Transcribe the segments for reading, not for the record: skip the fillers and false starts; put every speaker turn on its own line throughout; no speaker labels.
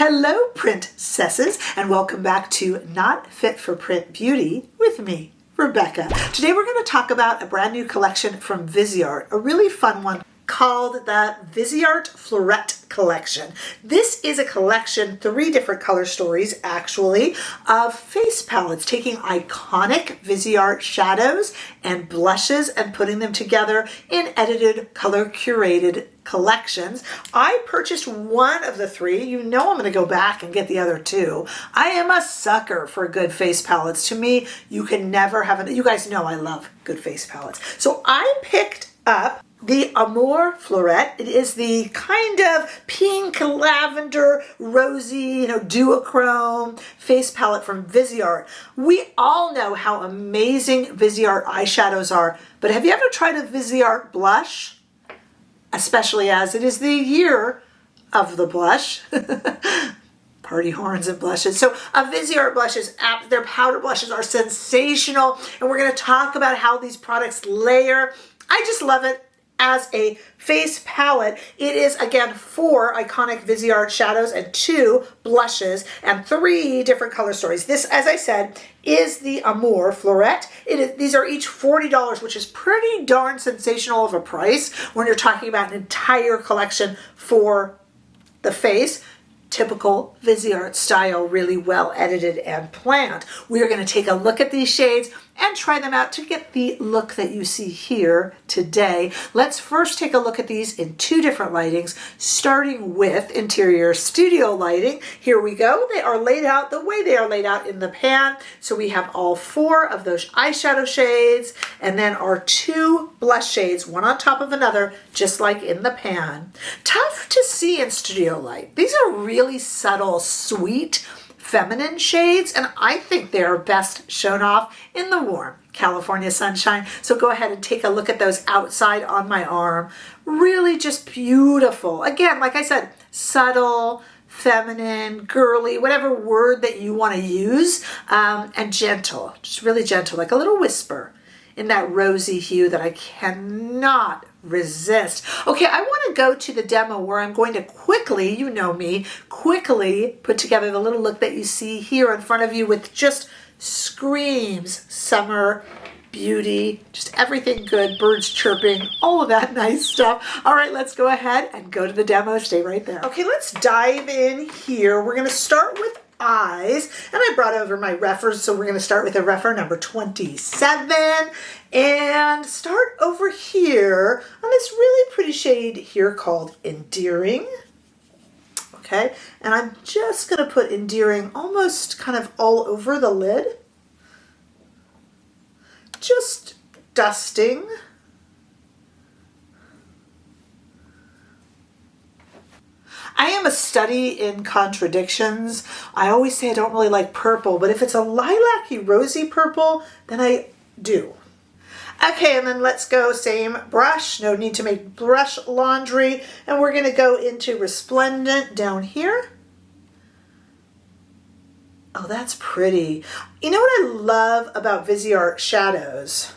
Hello, princesses, and welcome back to Not Fit for Print Beauty with me, Rebecca. Today we're going to talk about a brand new collection from VISEART, a really fun one called the VISEART Fleurette collection. This is a collection, 3 different color stories actually, of face palettes, taking iconic VISEART shadows and blushes and putting them together in edited, color curated collections. I purchased one of the 3. You know I'm going to go back and get the other 2. I am a sucker for good face palettes. To me, you can never have you guys know I love good face palettes. So I picked up the Amour Fleurette. It is the kind of pink, lavender, rosy, duochrome face palette from VISEART. We all know how amazing VISEART eyeshadows are, but have you ever tried a VISEART blush? Especially as it is the year of the blush. Party horns and blushes. So VISEART blushes, their powder blushes are sensational, and we're going to talk about how these products layer. I just love it. As a face palette, it is again 4 iconic VISEART shadows and 2 blushes and 3 different color stories. This, as I said, is the Amour Fleurette. These are each $40, which is pretty darn sensational of a price when you're talking about an entire collection for the face. Typical VISEART style, really well edited and planned. We are going to take a look at these shades and try them out to get the look that you see here today. Let's first take a look at these in 2 different lightings, starting with interior studio lighting. Here we go. They are laid out the way they are laid out in the pan. So we have all 4 of those eyeshadow shades and then our 2 blush shades, one on top of another, just like in the pan. Tough to see in studio light. These are really subtle, sweet, feminine shades, and I think they are best shown off in the warm California sunshine. So go ahead and take a look at those outside on my arm. Really just beautiful. Again, like I said, subtle, feminine, girly, whatever word that you want to use, and gentle, just really gentle, like a little whisper in that rosy hue that I cannot resist. Okay, I want to go to the demo where I'm going to quickly, you know me, quickly put together the little look that you see here in front of you with just screams summer beauty, just everything good, birds chirping, all of that nice stuff. All right, let's go ahead and go to the demo. Stay right there. Okay, let's dive in here. We're going to start with eyes, and I brought over my reference, so we're going to start with a refer number 27 and start over here on this really pretty shade here called Endearing. Okay, and I'm just going to put Endearing almost kind of all over the lid, just dusting. I am a study in contradictions. I always say I don't really like purple, but if it's a lilac-y rosy purple, then I do. Okay, and then let's go same brush. No need to make brush laundry. And we're going to go into Resplendent down here. Oh, that's pretty. You know what I love about VISEART shadows?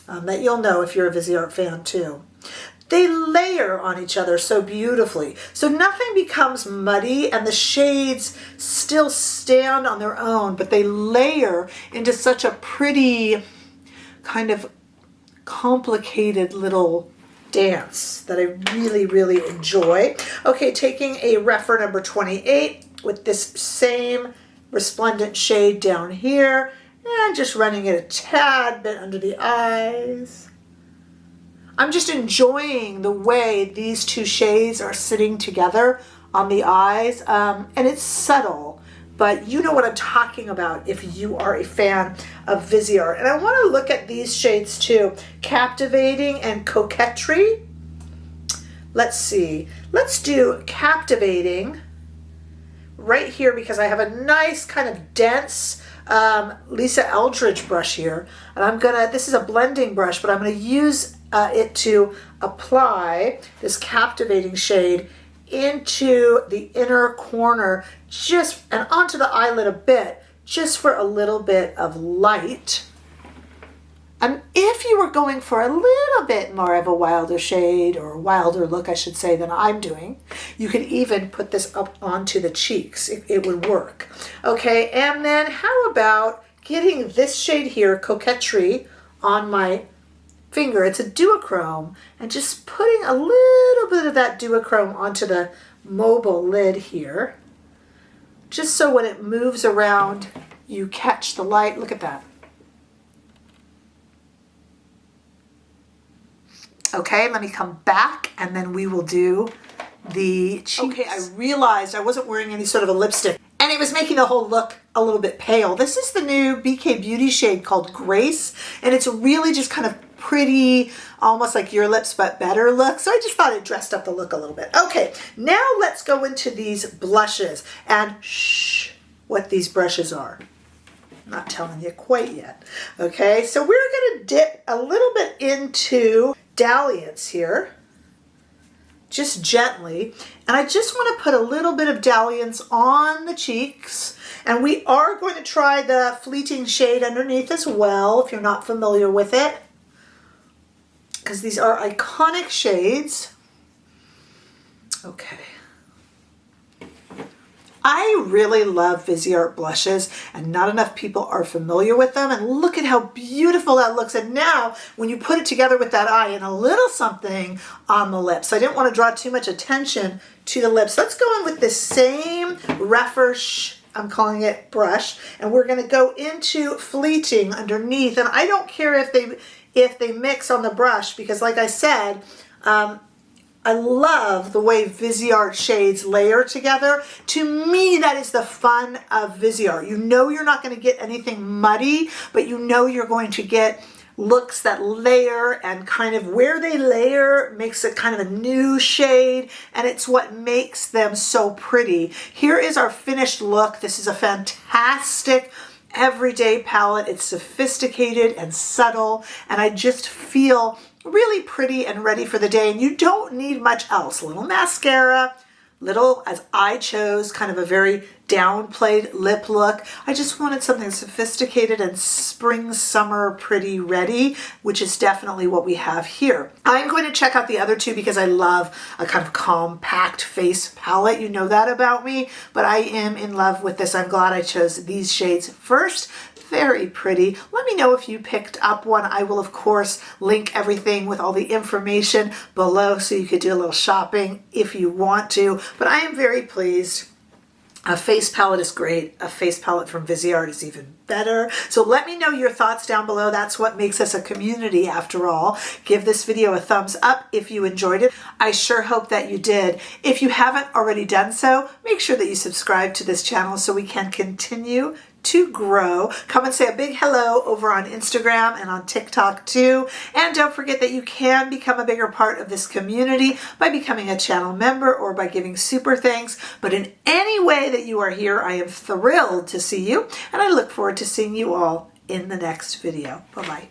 That you'll know if you're a VISEART fan too. They layer on each other so beautifully. So nothing becomes muddy and the shades still stand on their own, but they layer into such a pretty kind of complicated little dance that I really, really enjoy. Okay, taking a refer number 28 with this same Resplendent shade down here and just running it a tad bit under the eyes. I'm just enjoying the way these 2 shades are sitting together on the eyes, and it's subtle, but you know what I'm talking about if you are a fan of VISEART. And I want to look at these shades too, Captivating and Coquetry. Let's see, let's do Captivating right here because I have a nice kind of dense Lisa Eldridge brush here, and this is a blending brush, but I'm going to use it to apply this Captivating shade into the inner corner and onto the eyelid a bit, just for a little bit of light. And if you were going for a little bit more of a wilder shade, or wilder look, I should say, than I'm doing, you could even put this up onto the cheeks. It would work. Okay, and then how about getting this shade here, Coquetry, on my finger. It's a duochrome, and just putting a little bit of that duochrome onto the mobile lid here, just so when it moves around, you catch the light. Look at that. Okay, let me come back, and then we will do the cheeks. Okay, I realized I wasn't wearing any sort of a lipstick, and it was making the whole look a little bit pale. This is the new BK Beauty shade called Grace, and it's really just kind of pretty, almost like your lips, but better look. So I just thought it dressed up the look a little bit. Okay, now let's go into these blushes, and shh, what these brushes are. I'm not telling you quite yet. Okay, so we're gonna dip a little bit into Dalliance here, just gently, and I just want to put a little bit of Dalliance on the cheeks, and we are going to try the Fleeting shade underneath as well, if you're not familiar with it, because these are iconic shades. Okay. I really love VISEART blushes, and not enough people are familiar with them, and look at how beautiful that looks. And now when you put it together with that eye and a little something on the lips, I didn't want to draw too much attention to the lips. Let's go in with this same Refersh, I'm calling it brush, and we're going to go into Fleeting underneath. And I don't care if they mix on the brush, because like I said, I love the way VISEART shades layer together. To me, that is the fun of VISEART. You know you're not going to get anything muddy, but you know you're going to get looks that layer, and kind of where they layer makes it kind of a new shade, and it's what makes them so pretty. Here is our finished look. This is a fantastic everyday palette. It's sophisticated and subtle, and I just feel really pretty and ready for the day, and you don't need much else. A little mascara, little, as I chose, kind of a very downplayed lip look. I just wanted something sophisticated and spring, summer, pretty ready, which is definitely what we have here. I'm going to check out the other two because I love a kind of compact face palette. You know that about me, but I am in love with this. I'm glad I chose these shades first. Very pretty. Let me know if you picked up one. I will, of course, link everything with all the information below so you could do a little shopping if you want to. But I am very pleased. A face palette is great. A face palette from VISEART is even better. So let me know your thoughts down below. That's what makes us a community after all. Give this video a thumbs up if you enjoyed it. I sure hope that you did. If you haven't already done so, make sure that you subscribe to this channel so we can continue to grow. Come and say a big hello over on Instagram and on TikTok too. And don't forget that you can become a bigger part of this community by becoming a channel member or by giving super thanks. But in any way that you are here, I am thrilled to see you, and I look forward to seeing you all in the next video. Bye-bye.